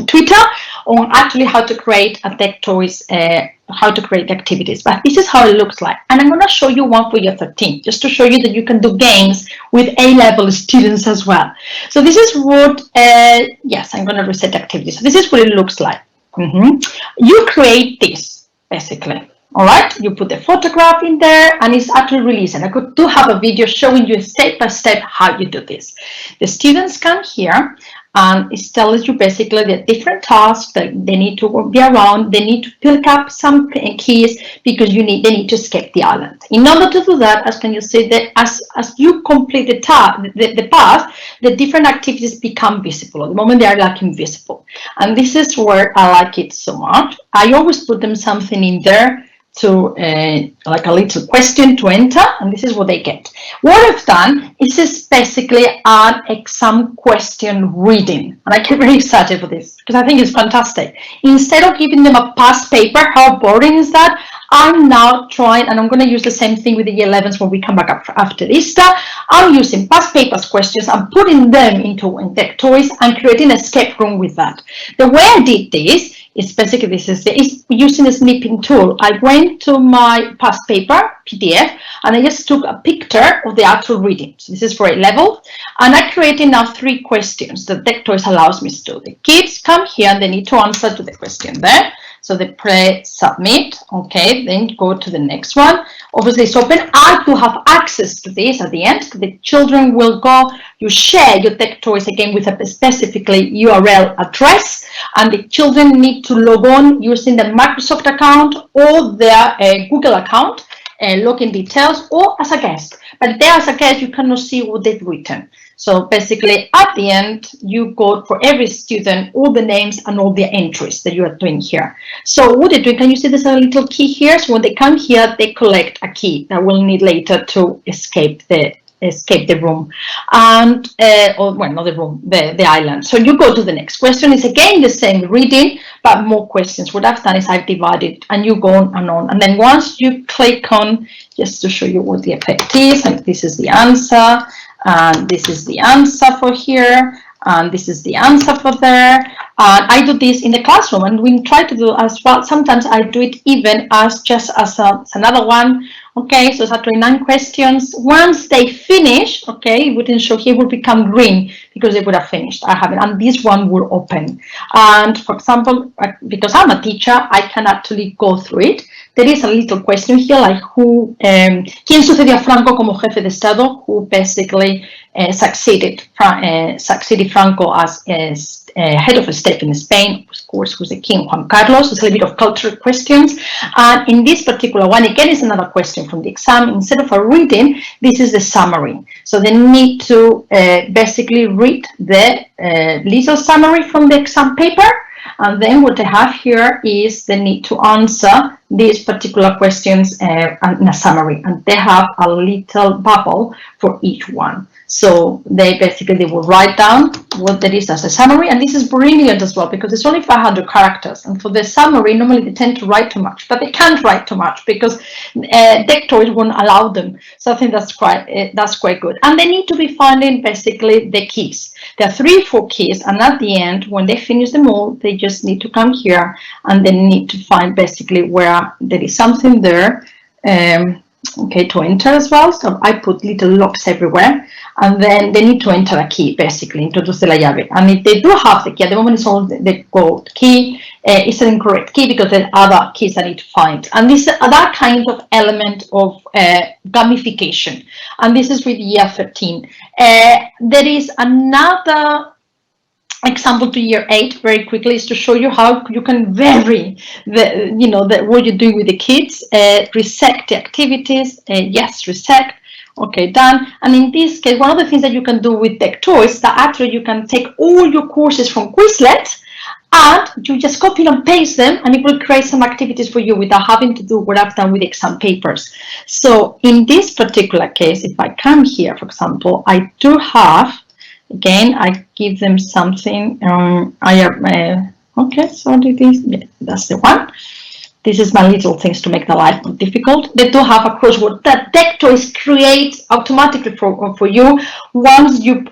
Twitter on actually how to create a deck toys, how to create activities. But this is how it looks like, and I'm going to show you one for year 13, just to show you that you can do games with A-level students as well. So this is what, yes, I'm going to reset activities. So this is what it looks like. You create this basically. All right, you put the photograph in there, and it's actually released. And I do have a video showing you step by step how you do this. The students come here, and it tells you basically the different tasks that they need to be around. They need to pick up some keys because they need to escape the island. In order to do that, as can you see that as you complete the path, the different activities become visible. At the moment, they are like invisible, and this is where I like it so much. I always put them something in there to like a little question to enter, and this is what they get. What I've done is basically an exam question reading, and I get very excited for this because I think it's fantastic. Instead of giving them a past paper, how boring is that? I'm now trying, and I'm going to use the same thing with the year 11s when we come back up after Easter. I'm using past papers questions and putting them into deck toys and creating an escape room with that. The way I did this is basically is using a snipping tool. I went to my past paper PDF and I just took a picture of the actual reading. So this is for A-level, and I created now 3 questions that deck toys allows me to do. The kids come here and they need to answer to the question there. So they press submit. Okay, then go to the next one. Obviously it's open. I do have access to this at the end. The children will go, you share your deck toys again with a specifically URL address, and the children need to log on using the Microsoft account or their Google account, login details, or as a guest. But there as a guest, you cannot see what they've written. So basically at the end, you go for every student, all the names and all the entries that you are doing here. So what they're doing, can you see there's a little key here? So when they come here, they collect a key that we'll need later to escape the room, and or well, not the room, the island. So you go to the next question. It's again the same reading, but more questions. What I've done is I've divided, and you go on, and then once you click on, just to show you what the effect is, and this is the answer, and this is the answer for here, and this is the answer for there. I do this in the classroom, and we try to do as well. Sometimes I do it even as just as another one. Okay, so it's actually 9 questions. Once they finish, okay, it wouldn't show here, it will become green because they would have finished. I haven't, and this one will open. And for example, because I'm a teacher, I can actually go through it. There is a little question here like who, ¿quién sucedió a Franco como jefe de Estado? Who basically succeeded Franco as head of state in Spain, of course, who's the king, Juan Carlos. It's a little bit of cultural questions. And in this particular one, again, is another question from the exam. Instead of a reading, this is the summary. So they need to basically read the little summary from the exam paper. And then what they have here is they need to answer these particular questions in a summary. And they have a little bubble for each one. So they will write down what that is as a summary. And this is brilliant as well because it's only 500 characters. And for the summary, normally they tend to write too much, but they can't write too much because deck toys won't allow them. So I think that's quite good. And they need to be finding basically the keys. There are 3 or 4 keys. And at the end, when they finish them all, they just need to come here and they need to find basically where there is something there. Okay, to enter as well. So I put little locks everywhere, and then they need to enter a key, basically, introduce la llave. And if they do have the key, at the moment it's all the gold key, it's an incorrect key because there are other keys I need to find. And this that kind of element of gamification. And this is with year 13. There is another example to year 8 very quickly is to show you how you can vary what you're doing with the kids. Reset the activities. Yes, reset. Okay, done. And in this case, one of the things that you can do with deck toys is that actually you can take all your courses from Quizlet and you just copy and paste them, and it will create some activities for you without having to do what I've done with exam papers. So in this particular case, if I come here, for example, I do have, again, I give them something. I have, okay, so yeah, that's the one. This is my little things to make the life more difficult. They do have a crossword that Dectoys creates automatically for you once you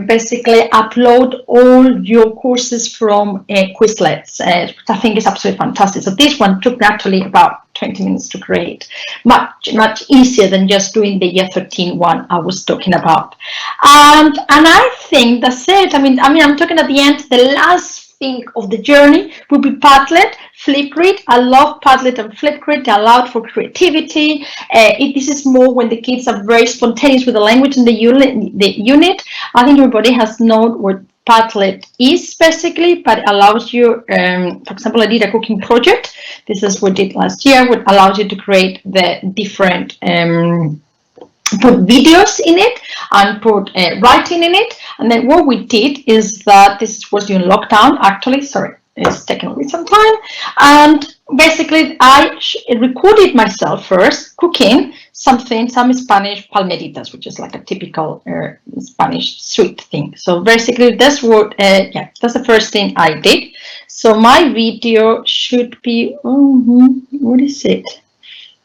basically upload all your courses from Quizlets, which I think is absolutely fantastic. So this one took actually about 20 minutes to create. Much easier than just doing the year 13 one I was talking about. And I think that's it. I mean, I'm talking at the end, the last thing of the journey will be Padlet, Flipgrid. I love Padlet and Flipgrid. They're allowed for creativity. This is more when the kids are very spontaneous with the language in the unit. I think everybody has known what Padlet is basically, but it allows you, for example, I did a cooking project. This is what I did last year, what allows you to create the different put videos in it and put writing in it. And then what we did is that this was during lockdown, actually, sorry, it's taken me some time. And basically I recorded myself first cooking some Spanish palmeritas, which is like a typical Spanish sweet thing. So basically that's what, yeah, that's the first thing I did. So my video should be, what is it?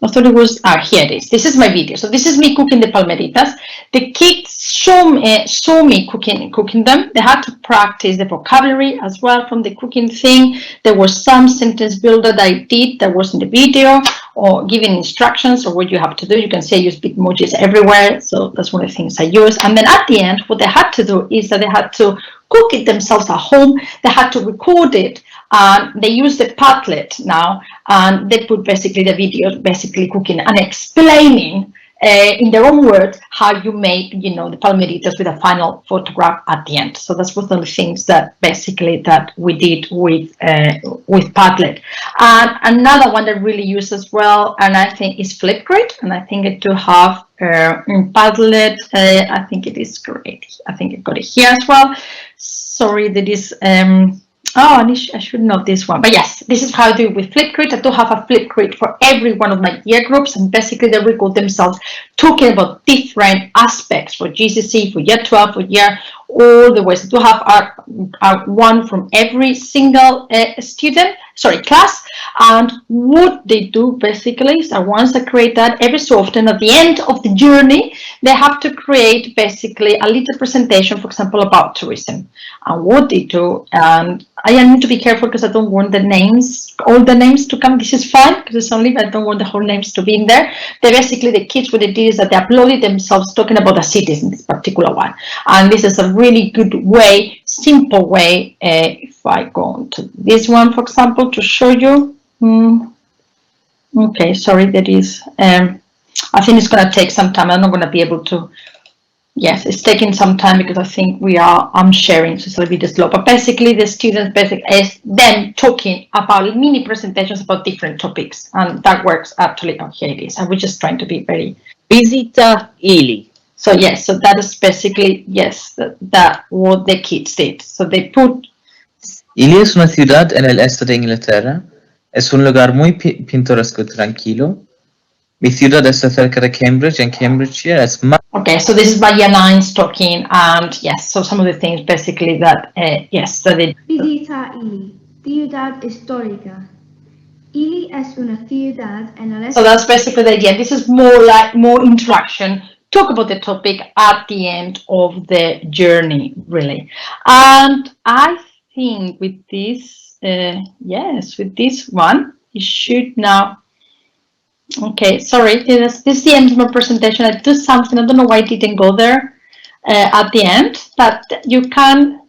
I thought it was, here it is. This is my video. So this is me cooking the palmeritas. The kids saw me cooking them. They had to practice the vocabulary as well from the cooking thing. There was some sentence builder that I did that was in the video, or giving instructions or what you have to do. You can see I use big emojis everywhere. So that's one of the things I use. And then at the end, what they had to do is that they had to cook it themselves at home. They had to record it. They use the Padlet now, and they put basically the video, basically cooking and explaining in their own words how you make, you know, the palmeritas with a final photograph at the end. So that's one of the things that basically that we did with Padlet. And another one that really used as well, and I think is Flipgrid, and I think I do have in Padlet. I think it is great. I think I got it here as well. Sorry, that is. Oh, I should know this one, but yes, this is how I do it with Flipgrid. I do have a Flipgrid for every one of my year groups, and basically they record themselves talking about different aspects for GCSE, for year 12, for year all the ways. I do have one from every single class, and what they do basically is that once they create that, every so often at the end of the journey, they have to create basically a little presentation, for example, about tourism and what they do. And I need to be careful because I don't want the names, all the names to come. This is fine because it's only, but I don't want the whole names to be in there. They basically, the kids, what they did is that they uploaded themselves talking about the cities in this particular one. And this is a really good way, simple way. If I go on to this one, for example, to show you. Okay, sorry, that is, I think it's going to take some time. I'm not going to be able to. Yes, it's taking some time because I think I'm sharing, so it's a little bit slow. But basically, the students is them talking about mini presentations about different topics, and that works actually. Oh, here it is. I was just trying to be very. Visita Ely. So yes, so that is basically that what the kids did. So they put. Ely es una ciudad en el este de Inglaterra. Es un lugar muy pintoresco y tranquilo. Mi ciudad está cerca de Cambridge, and Cambridgeshire es más. Okay, so this is by year 9 talking, and yes, so some of the things basically that, yes, so they... Visita Ely, ciudad histórica. Ely es una ciudad en el este. So that's basically the idea. This is more interaction, talk about the topic at the end of the journey, really. And I think with this, yes, with this one, it should now. Okay, sorry, this is the end of my presentation. I do something, I don't know why I didn't go there at the end, but you can,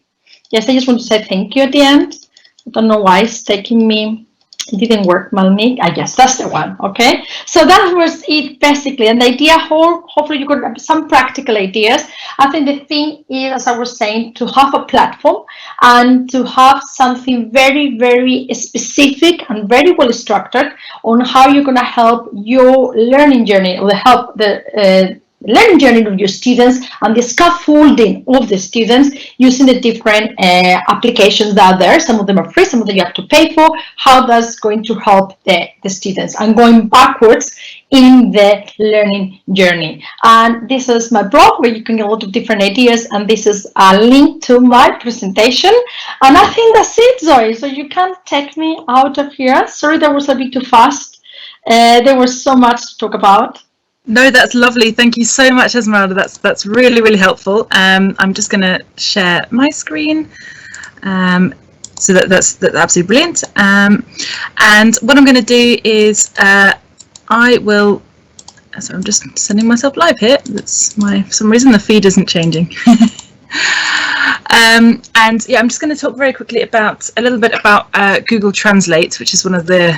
yes, I just want to say thank you at the end. I don't know why it's taking me, it didn't work, Malnik. I guess that's the one, okay? So that was it basically, and the idea, hopefully you got some practical ideas. I think the thing is, as I was saying, to have a platform and to have something very, very specific and very well structured on how you're going to help your learning journey, or help the learning journey of your students and the scaffolding of the students using the different applications that are there. Some of them are free, some of them you have to pay for. How that's going to help the students and going backwards in the learning journey. And this is my blog where you can get a lot of different ideas, and this is a link to my presentation. And I think that's it, Zoe. So you can take me out of here. Sorry, that was a bit too fast. There was so much to talk about. No, that's lovely. Thank you so much, Esmeralda. That's really, really helpful. I'm just going to share my screen. So that's absolutely brilliant. And what I'm going to do is I will. So I'm just sending myself live here. That's for some reason the feed isn't changing. And yeah, I'm just going to talk very quickly about a little bit about Google Translate, which is one of the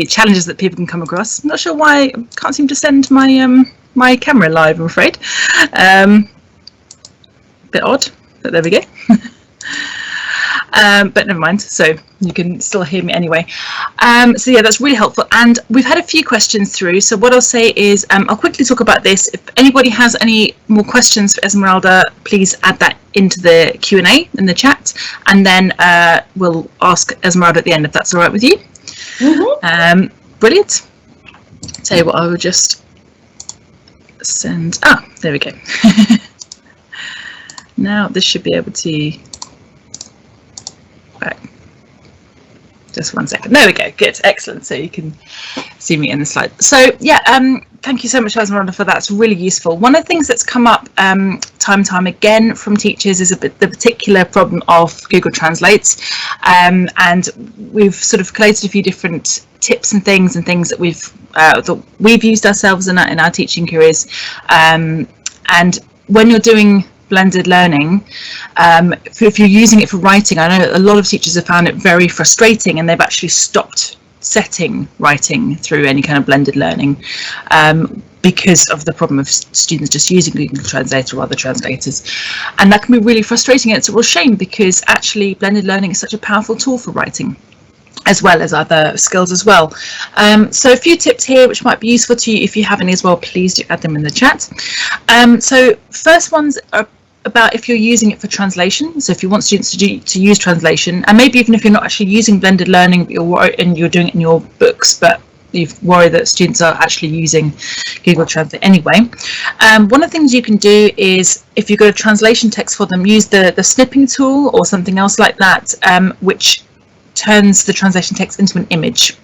challenges that people can come across. I'm not sure why I can't seem to send my my camera live, I'm afraid. Bit odd, but there we go. But never mind, so you can still hear me anyway. So yeah, that's really helpful, and we've had a few questions through. So what I'll say is I'll quickly talk about this. If anybody has any more questions for Esmeralda, please add that into the Q&A in the chat, and then we'll ask Esmeralda at the end if that's all right with you. Mm-hmm. Brilliant. Tell you what, I will just send. There we go. Now this should be able to. Right. Just 1 second. There we go. Good. Excellent. So you can see me in the slide. So yeah, thank you so much, Esmeralda, for that. It's really useful. One of the things that's come up time and time again from teachers is the particular problem of Google Translate. And we've sort of collated a few different tips and things that we've used ourselves in our teaching careers. And when you're doing blended learning, if you're using it for writing, I know a lot of teachers have found it very frustrating, and they've actually stopped setting writing through any kind of blended learning because of the problem of students just using Google Translate or other translators. And that can be really frustrating, and it's a real shame because actually blended learning is such a powerful tool for writing, as well as other skills as well. So a few tips here which might be useful to you. If you have any as well, please do add them in the chat. So first ones are about if you're using it for translation. So if you want students to use translation, and maybe even if you're not actually using blended learning, and you're doing it in your books, but you worry that students are actually using Google Translate anyway. One of the things you can do is, if you go to translation text for them, use the snipping tool or something else like that, which turns the translation text into an image,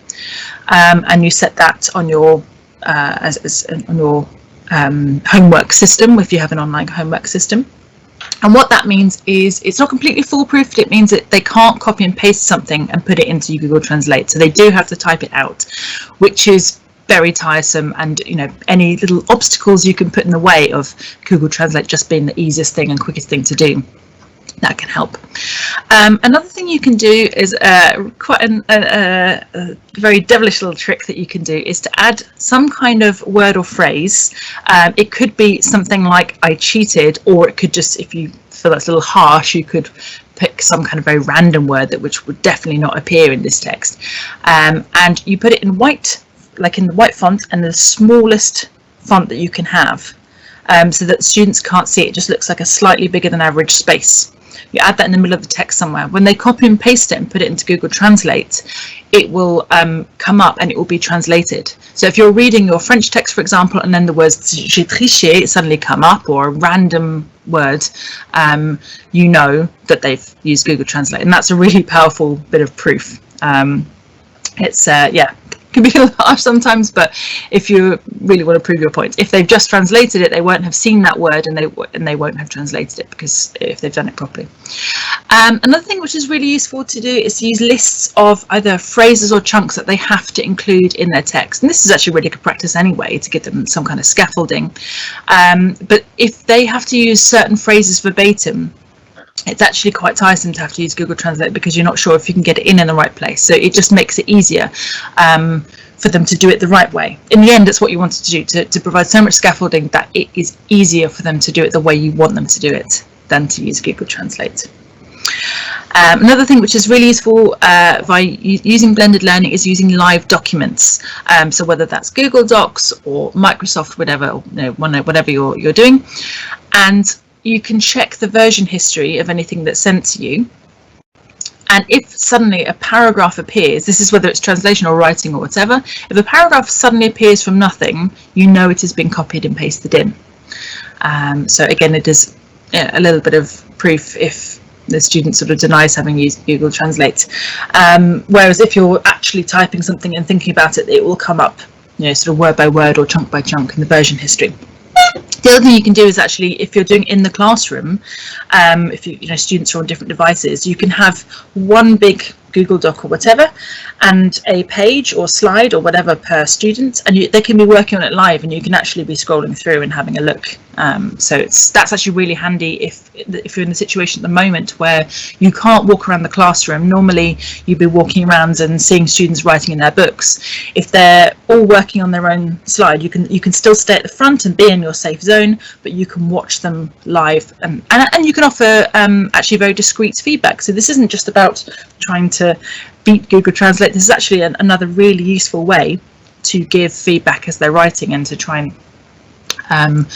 and you set that on your on your homework system if you have an online homework system. And what that means is it's not completely foolproof. It means that they can't copy and paste something and put it into Google Translate, so they do have to type it out, which is very tiresome. And any little obstacles you can put in the way of Google Translate just being the easiest thing and quickest thing to do, that can help. Another thing you can do is quite a very devilish little trick that you can do is to add some kind of word or phrase. It could be something like "I cheated," or it could just, if you feel that's a little harsh, you could pick some kind of very random word which would definitely not appear in this text, and you put it in white, like in the white font, and the smallest font that you can have, so that students can't see it. It just looks like a slightly bigger than average space. You add that in the middle of the text somewhere. When they copy and paste it and put it into Google Translate, it will come up and it will be translated. So if you're reading your French text, for example, and then the words "j'ai triché" suddenly come up, or a random word, you know that they've used Google Translate, and that's a really powerful bit of proof. It's can be a little harsh sometimes, but if you really want to prove your point, if they've just translated it, they won't have seen that word, and they won't have translated it, because if they've done it properly. Another thing which is really useful to do is to use lists of either phrases or chunks that they have to include in their text, and this is actually really good practice anyway, to give them some kind of scaffolding. But if they have to use certain phrases verbatim, it's actually quite tiresome to have to use Google Translate, because you're not sure if you can get it in the right place. So it just makes it easier for them to do it the right way. In the end, it's what you wanted to do, to provide so much scaffolding that it is easier for them to do it the way you want them to do it than to use Google Translate. Another thing which is really useful by using blended learning is using live documents. So whether that's Google Docs or Microsoft, whatever, whatever you're doing, and you can check the version history of anything that's sent to you. And if suddenly a paragraph appears, this is whether it's translation or writing or whatever, if a paragraph suddenly appears from nothing, you know it has been copied and pasted in. So again, it is a little bit of proof if the student sort of denies having used Google Translate. Whereas if you're actually typing something and thinking about it, it will come up, sort of word by word or chunk by chunk in the version history. The other thing you can do is actually, if you're doing in the classroom, if students are on different devices, you can have one big Google Doc or whatever, and a page or slide or whatever per student, and they can be working on it live, and you can actually be scrolling through and having a look. So that's actually really handy if you're in a situation at the moment where you can't walk around the classroom. Normally you'd be walking around and seeing students writing in their books. If they're all working on their own slide, you can still stay at the front and be in your safe zone, but you can watch them live, and you can offer actually very discreet feedback. So this isn't just about trying to beat Google Translate. This is actually another really useful way to give feedback as they're writing and to try and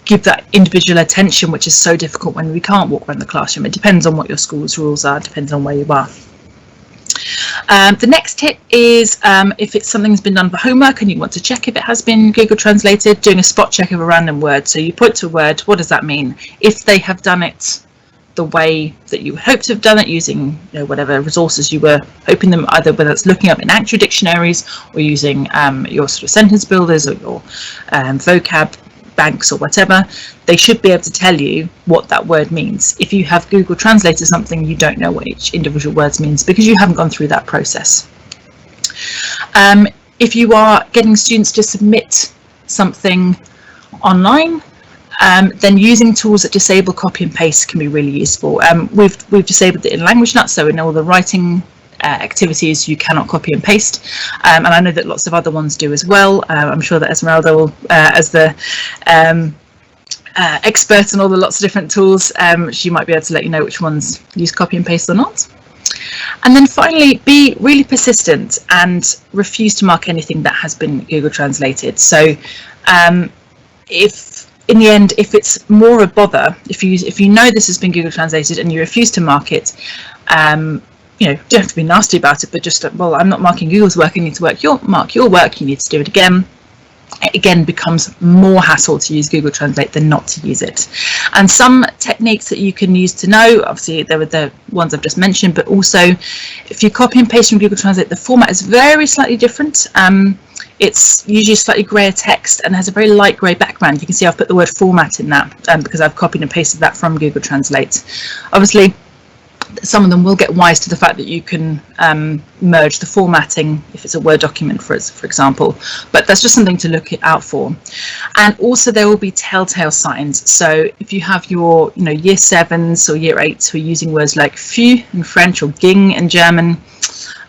give that individual attention, which is so difficult when we can't walk around the classroom. It depends on what your school's rules are, depends on where you are. The next tip is if it's something's been done for homework and you want to check if it has been Google translated, doing a spot check of a random word. So you point to a word, what does that mean? If they have done it the way that you hoped to have done it, using whatever resources you were hoping them, either whether it's looking up in actual dictionaries or using your sort of sentence builders or your vocab banks or whatever, they should be able to tell you what that word means. If you have Google translated something, you don't know what each individual word means because you haven't gone through that process. If you are getting students to submit something online, then using tools that disable copy and paste can be really useful. We've disabled it in Languagenut, so in all the writing activities you cannot copy and paste, and I know that lots of other ones do as well. I'm sure that Esmeralda will, as the expert in all the lots of different tools, she might be able to let you know which ones use copy and paste or not. And then finally, be really persistent and refuse to mark anything that has been Google translated. So if in the end, if it's more a bother, if you know this has been Google translated and you refuse to mark it, you don't have to be nasty about it, but just, well, I'm not marking Google's work, I need to mark your work, you need to do it again. It again becomes more hassle to use Google Translate than not to use it. And some techniques that you can use to know, obviously there were the ones I've just mentioned, but also if you copy and paste from Google Translate, the format is very slightly different. It's usually slightly grayer text and has a very light grey background. You can see I've put the word format in that because I've copied and pasted that from Google Translate. Obviously, some of them will get wise to the fact that you can merge the formatting if it's a Word document, for example, but that's just something to look out for. And also there will be telltale signs. So if you have your year 7s or year 8s who are using words like fü in French or ging in German,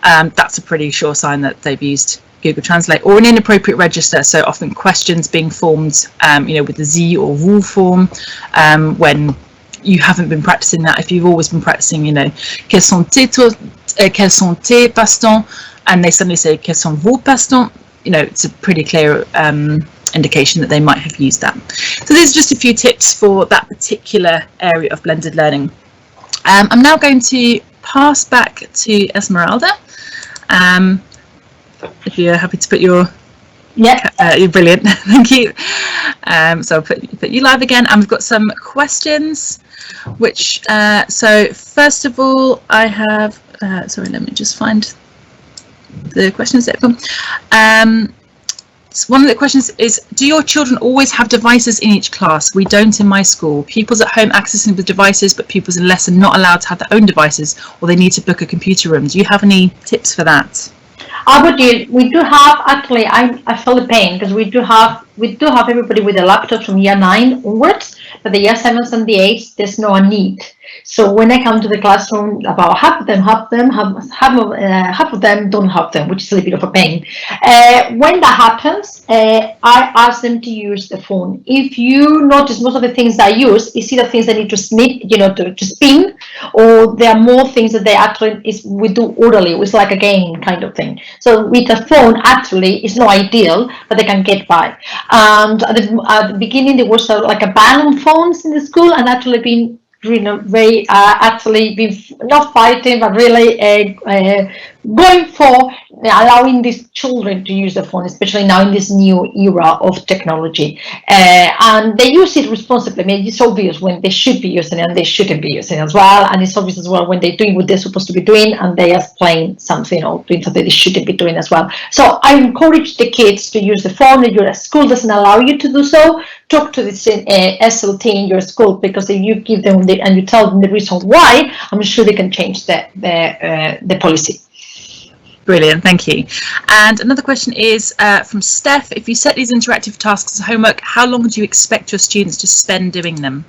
that's a pretty sure sign that they've used Google Translate, or an inappropriate register. So often questions being formed with the Sie or vous form when you haven't been practicing that. If you've always been practicing, quels sont tes passe-temps, and they suddenly say quels sont vos passe-temps, it's a pretty clear indication that they might have used that. So these are just a few tips for that particular area of blended learning. I'm now going to pass back to Esmeralda. If you're happy to put your you're brilliant. Thank you. So I'll put you live again, and we've got some questions. Which so first of all, I have. Sorry, let me just find the questions that come. So one of the questions is: do your children always have devices in each class? We don't in my school. Pupils at home accessing the devices, but pupils in lesson not allowed to have their own devices, or they need to book a computer room. Do you have any tips for that? We do have, actually, I feel the pain because we do have everybody with a laptop from year 9 onwards, but the year 7s and the 8s, there's no need. So when I come to the classroom, about half of them don't have them, which is a little bit of a pain. When that happens, I ask them to use the phone. If you notice, most of the things I use is either things that need to snip, to spin, or there are more things that they actually we do orally. It's like a game kind of thing. So with a phone, actually, it's not ideal, but they can get by. And at the beginning, there was like a ban on phones in the school, and actually been very actually been not fighting, but really going for allowing these children to use the phone, especially now in this new era of technology. And they use it responsibly. I mean, it's obvious when they should be using it and they shouldn't be using it as well. And it's obvious as well when they're doing what they're supposed to be doing and they are playing something or doing something they shouldn't be doing as well. So I encourage the kids to use the phone. If your school doesn't allow you to do so, talk to the SLT in your school, because if you give them and you tell them the reason why, I'm sure they can change the policy. Brilliant, thank you. And another question is from Steph. If you set these interactive tasks as homework, how long do you expect your students to spend doing them?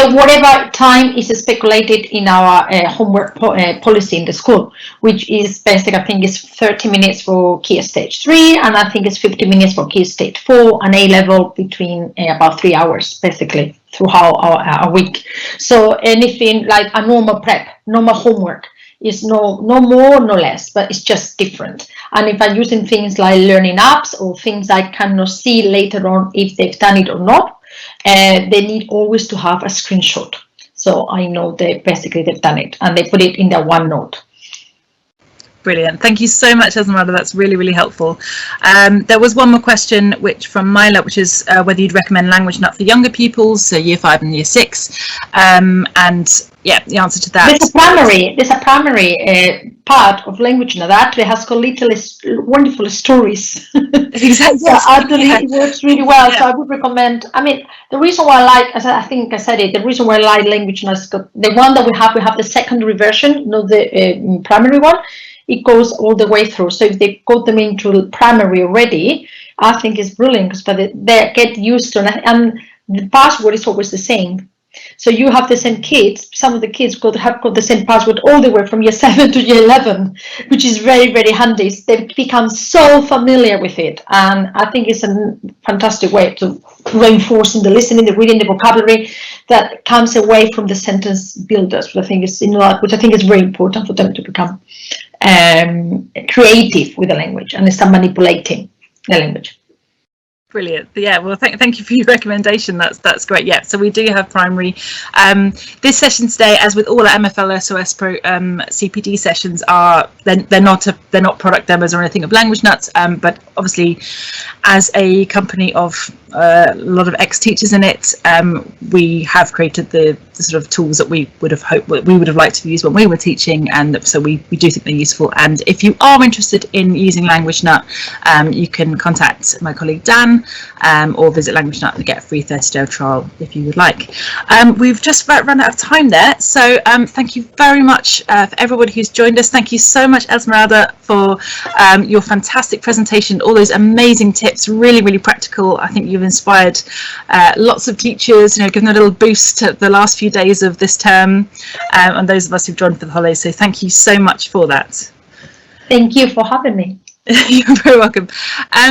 Whatever time is speculated in our homework policy in the school, which is basically, I think it's 30 minutes for Key Stage 3, and I think it's 50 minutes for Key Stage 4, and A-level between about 3 hours, basically, throughout our week. So anything like a normal prep, normal homework, is no more, no less, but it's just different. And if I'm using things like learning apps or things I cannot see later on if they've done it or not, they need always to have a screenshot. So I know they've done it, and they put it in their OneNote. Brilliant. Thank you so much, Esmeralda. That's really, really helpful. There was one more question from Myla, which is whether you'd recommend Languagenut for younger pupils, so year 5 and year 6. And yeah, the answer to that. There's a primary part of Languagenut that actually has got little wonderful stories. Exactly. So actually, it works really well. Yeah. So I would recommend. I mean, the reason why I like, as I think I said it, the reason why I like Languagenut is the one that we have the secondary version, not the primary one. It goes all the way through. So if they got them into primary already, I think it's brilliant, because they get used to it, and the password is always the same. So you have the same kids. Some of the kids have got the same password all the way from year 7 to year 11, which is very, very handy. They've become so familiar with it, and I think it's a fantastic way to reinforcing the listening, the reading, the vocabulary that comes away from the sentence builders, which I think is very important for them to become creative with the language and start manipulating the language. Brilliant. Yeah, well, thank you for your recommendation. That's great. Yeah, so we do have primary. This session today, as with all our MFL SOS CPD sessions, they're not product demos or anything of Languagenut, but obviously, as a company of a lot of ex-teachers in it, we have created the sort of tools that we would have liked to use when we were teaching, and so we do think they're useful. And if you are interested in using Languagenut, you can contact my colleague Dan, or visit Languagenut and get a free 30-day trial if you would like. We've just run out of time there, so thank you very much for everybody who's joined us. Thank you so much, Esmeralda, for your fantastic presentation, all those amazing tips, really, really practical. I think you've inspired lots of teachers, given a little boost to the last few days of this term, and those of us who've joined for the holidays. So thank you so much for that. Thank you for having me. You're very welcome.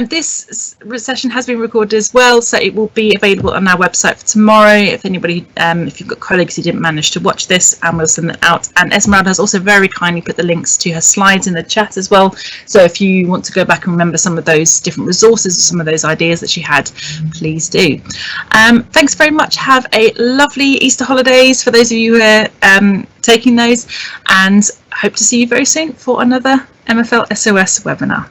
This session has been recorded as well, so it will be available on our website for tomorrow. If anybody, if you've got colleagues who didn't manage to watch this, and we'll send it out. And Esmeralda has also very kindly put the links to her slides in the chat as well. So if you want to go back and remember some of those different resources, some of those ideas that she had, please do. Thanks very much. Have a lovely Easter holidays for those of you who are taking those, and hope to see you very soon for another MFL SOS webinar.